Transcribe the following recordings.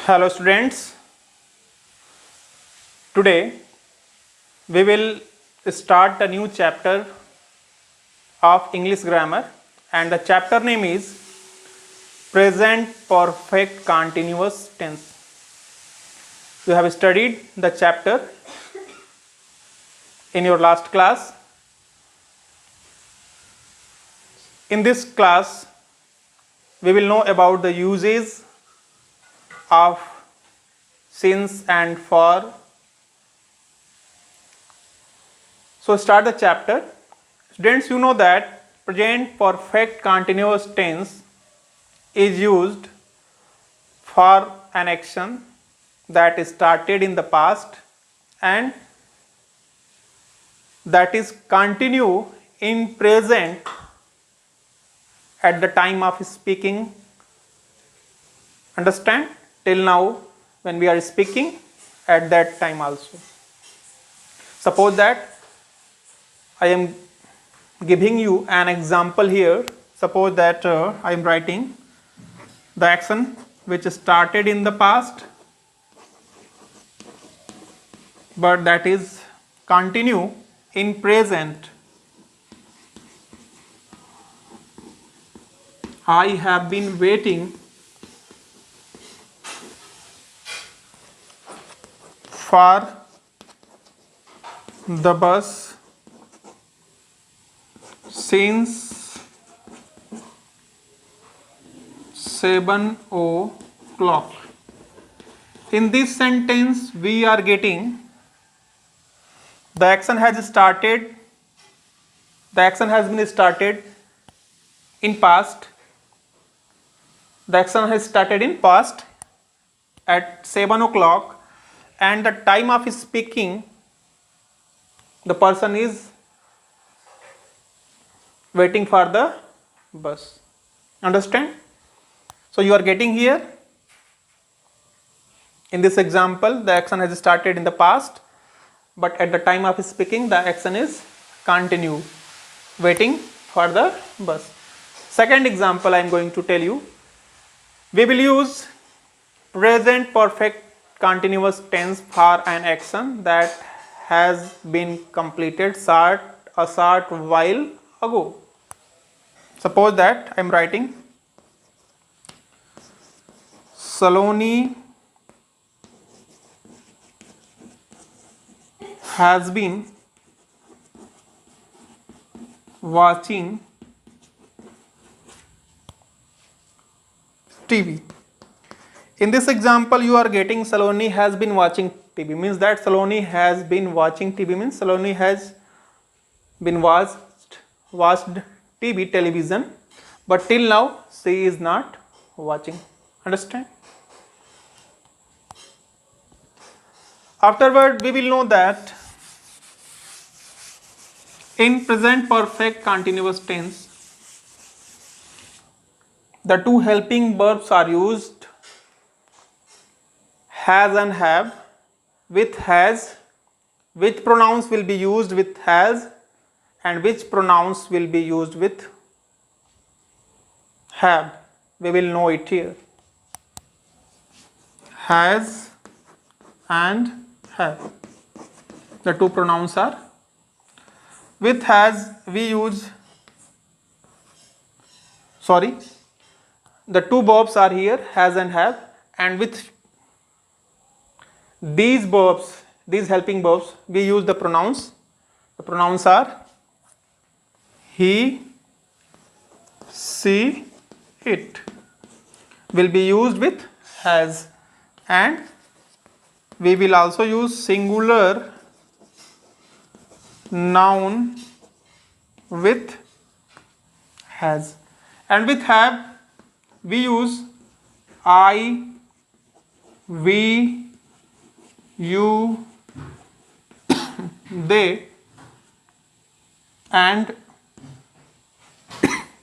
Hello students, today we will start a new chapter of English grammar and the chapter name is present perfect continuous tense. You have studied the chapter in your last class. In this class we will know about the uses of since and for. So start the chapter. Students, you know that present perfect continuous tense is used for an action that is started in the past and that is continue in present at the time of speaking. Understand? Till now when we are speaking, at that time also. Suppose that I am giving you an example here. Suppose that I am writing the action which started in the past but that is continue in present. I have been waiting for the bus since 7 o'clock. In this sentence we are getting the action has been started in past. The action has started in past at 7 o'clock and the time of speaking the person is waiting for the bus. Understand? So you are getting here in this example the action has started in the past but at the time of speaking the action is continue waiting for the bus. Second example I am going to tell you. We will use present perfect continuous tense for an action that has been completed a short while ago. Suppose that I am writing Saloni has been watching TV. In this example you are getting Saloni has been watching TV means that Saloni has been watching TV means Saloni has been watched TV television but till now she is not watching. Understand? Afterward we will know that in present perfect continuous tense the two helping verbs are used has and have. With has, which pronouns will be used with has and which pronouns will be used with have. We will know it here. Has and have. The two pronouns are. With has we use, the two verbs are here has and have, and with these verbs, these helping verbs, we use the pronouns. The pronouns are he, she, it will be used with has, and we will also use singular noun with has, and with have we use I, we, you, they, and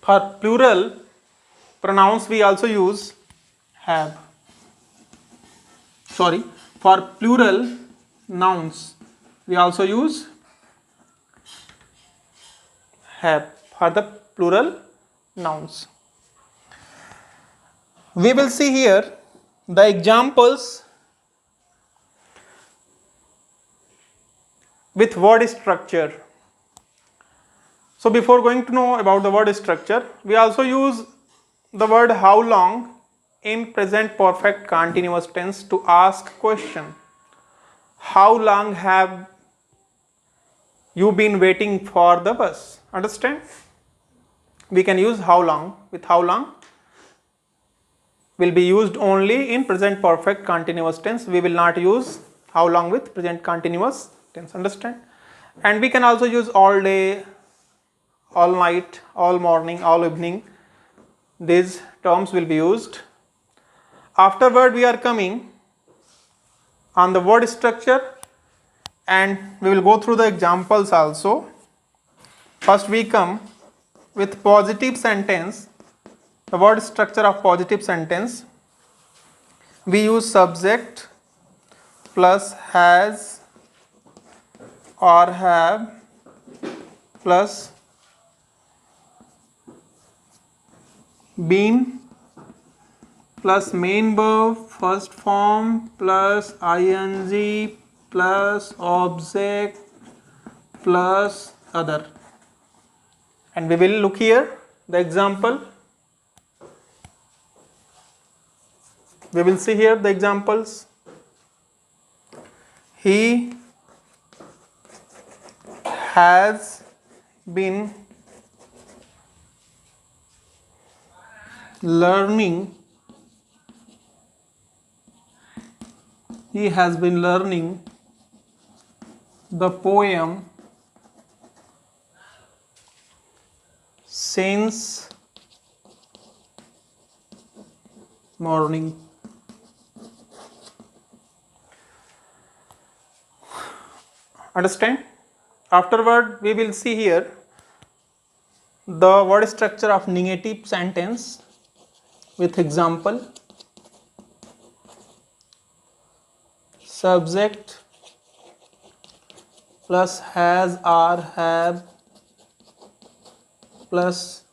for plural pronouns we also use have. For plural nouns we also use have for the plural nouns. We will see here The examples with word structure. So before going to know about the word structure, we also use the word how long in present perfect continuous tense to ask question. How long have you been waiting for the bus? Understand? We can use how long. With how long will be used only in present perfect continuous tense. We will not use how long with present continuous tense. Understand? And we can also use all day, all night, all morning, all evening. These terms will be used. Afterward we are coming on the word structure, and we will go through the examples also. First we come with positive sentence. The word structure of positive sentence. We use subject plus has or have plus been plus main verb first form plus ing plus object plus other. And we will look here the example. We will see here the examples. He has been learning. He has been learning the poem since morning. Understand? Afterward we will see here the word structure of negative sentence with example. Subject plus has or have plus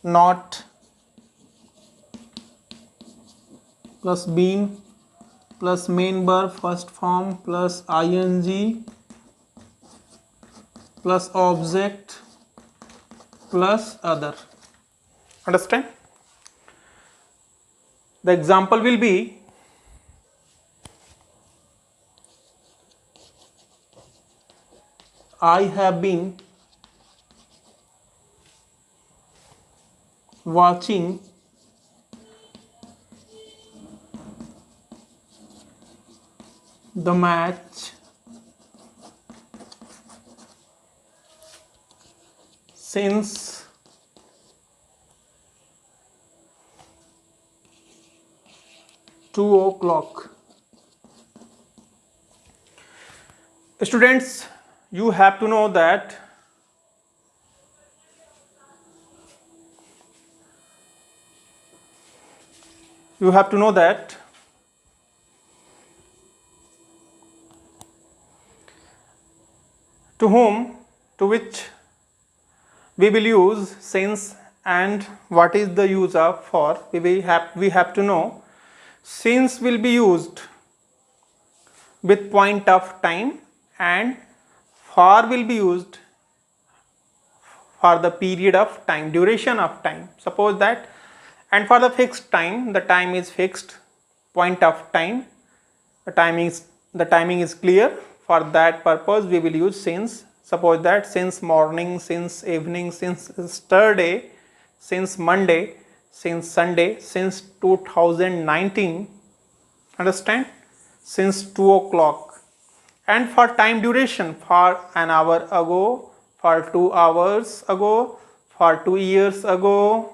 not plus been plus main verb first form plus ing plus object plus other. Understand? The example will be I have been watching the match since two o'clock. Students, you have to know that to whom, to which we will use since and what is the use of for. We have to know since will be used with point of time and for will be used for the period of time, duration of time. Suppose that, and for the fixed time, the time is fixed, point of time, the timing is clear. For that purpose we will use since. Suppose that since morning, since evening, since yesterday, since Monday, since Sunday, since 2019. Understand? Since 2 o'clock. And for time duration, for an hour ago, for 2 hours ago, for 2 years ago,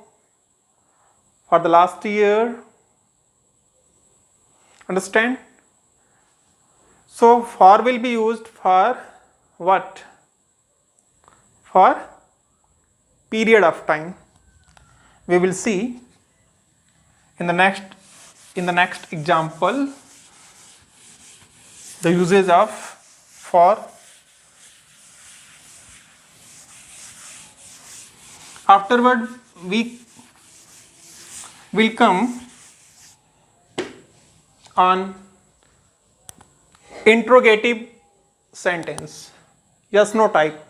for the last year. Understand? So for will be used for what? For period of time. We will see in the next example the usage of for. Afterward we will come on interrogative sentence. Yes, no type.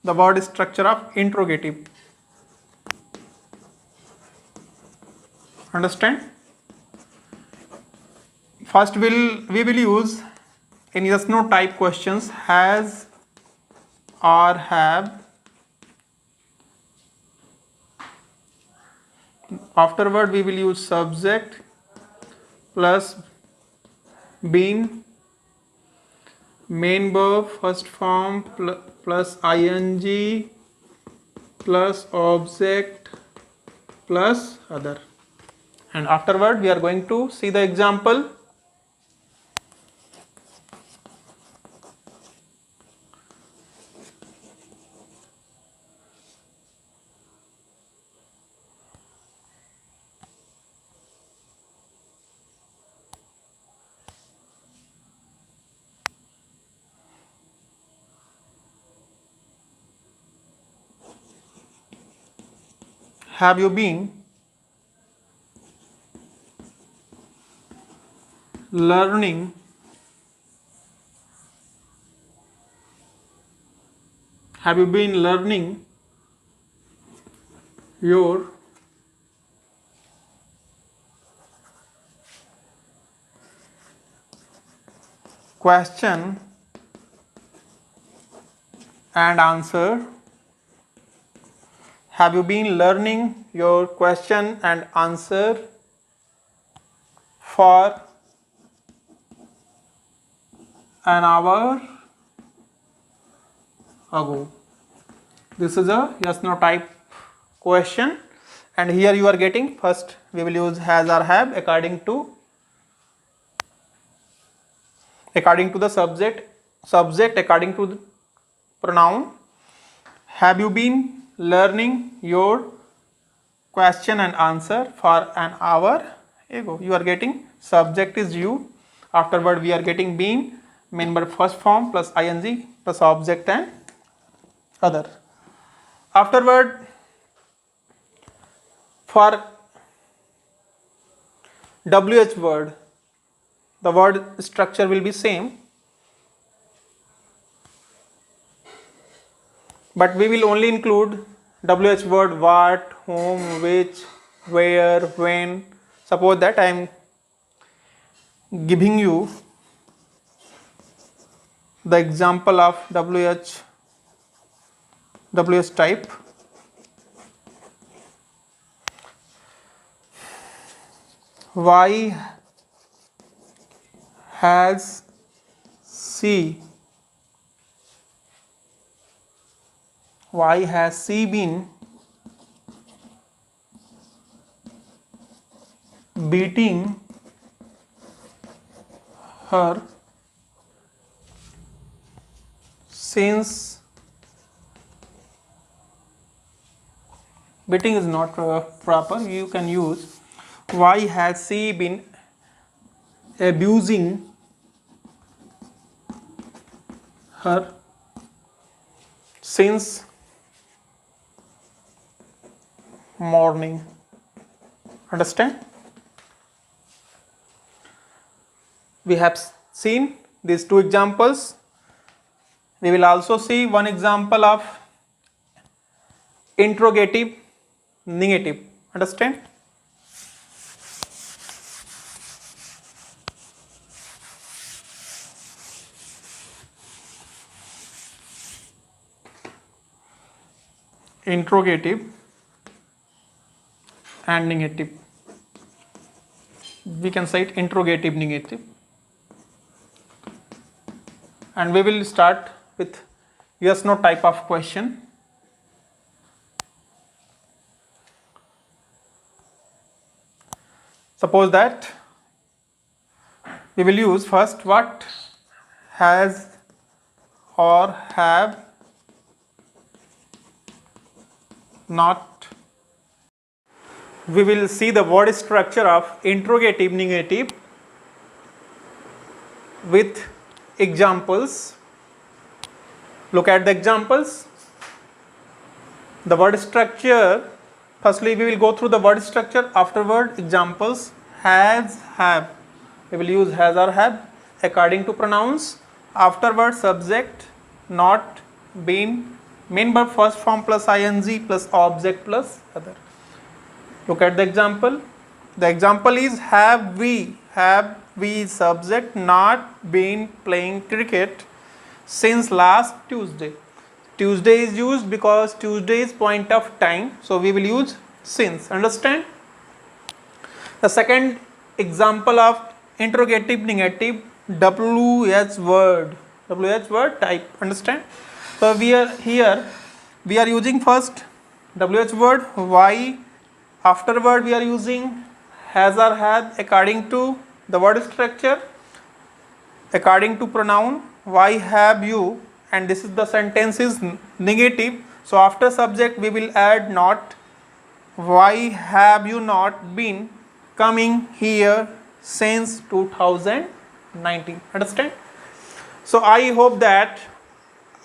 The word structure of interrogative. Understand? First we will use in yes no type questions has or have. Afterward we will use subject plus been, main verb first form plus ing plus object plus other. And afterward we are going to see the example. Have you been learning your question and answer? Have you been learning your question and answer for an hour ago? This is a yes no type question, and here you are getting first we will use has or have according to the subject according to the pronoun. Have you been learning your question and answer for an hour ago? You are getting subject is you, afterward we are getting been, main verb first form plus ing plus object and other. Afterward for WH word, the word structure will be same, but we will only include WH word what, whom, which, where, when. Suppose that I am giving you the example of WH type. Why has she been beating her since? Beating is not proper. You can use why has she been abusing her since morning. Understand? We have seen these two examples. We will also see one example of interrogative negative. Understand? Interrogative and negative. We can say it interrogative negative. And we will start with yes no type of question. Suppose that we will use first what has or have not. We will see the word structure of interrogative negative with examples. Look at the examples. The word structure, firstly we will go through the word structure, afterward examples. Has, have. we will use has or have according to pronouns. Afterward subject, not, been, main verb first form plus ing plus object plus other. Look at the example. The example is have we subject not been playing cricket since last Tuesday. Tuesday is used because Tuesday is point of time, so we will use since. Understand? The second example of interrogative negative, WH word type. Understand? So we are using first WH word, why, afterward we are using has or had according to the word structure, according to pronoun, why have you, and this is the sentence is negative, so after subject we will add not, why have you not been coming here since 2019. Understand? So I hope that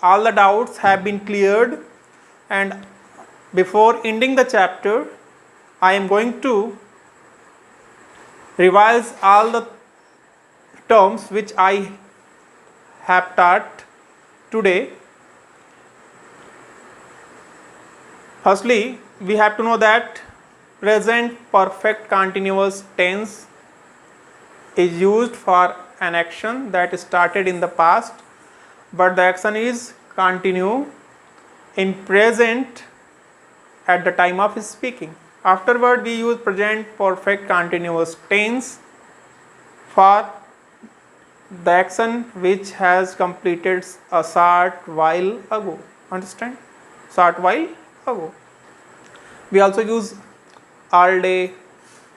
all the doubts have been cleared, and before ending the chapter I am going to revise all the terms which I have taught today. Firstly, we have to know that present perfect continuous tense is used for an action that started in the past, but the action is continue in present at the time of speaking. Afterward, we use present perfect continuous tense for the action which has completed a short while ago. Understand? Short while ago. We also use all day,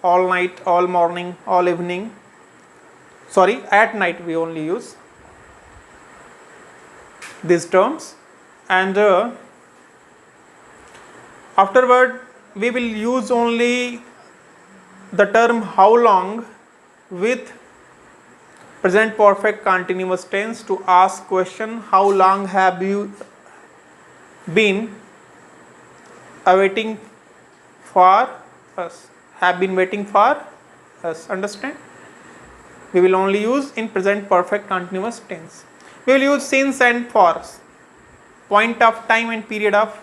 all night, all morning, all evening. Sorry, at night we only use these terms, and afterward we will use only the term how long with present perfect continuous tense to ask question, how long have you been awaiting for us, have been waiting for us. Understand? We will only use in present perfect continuous tense. We will use since and for, point of time and period of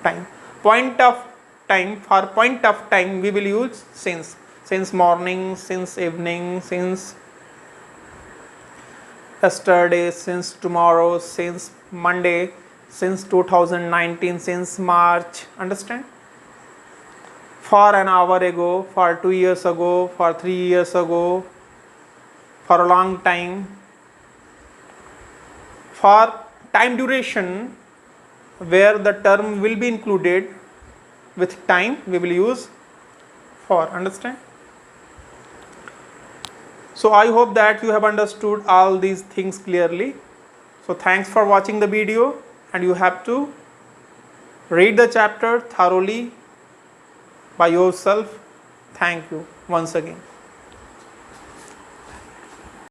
time. Point of time, for point of time we will use since morning, since evening, since yesterday, since tomorrow, since Monday, since 2019, since March. Understand? For an hour ago, for 2 years ago, for 3 years ago, for a long time. For time duration, where the term will be included with time, we will use for. Understand? So I hope that you have understood all these things clearly. So thanks for watching the video, and you have to read the chapter thoroughly by yourself. Thank you once again.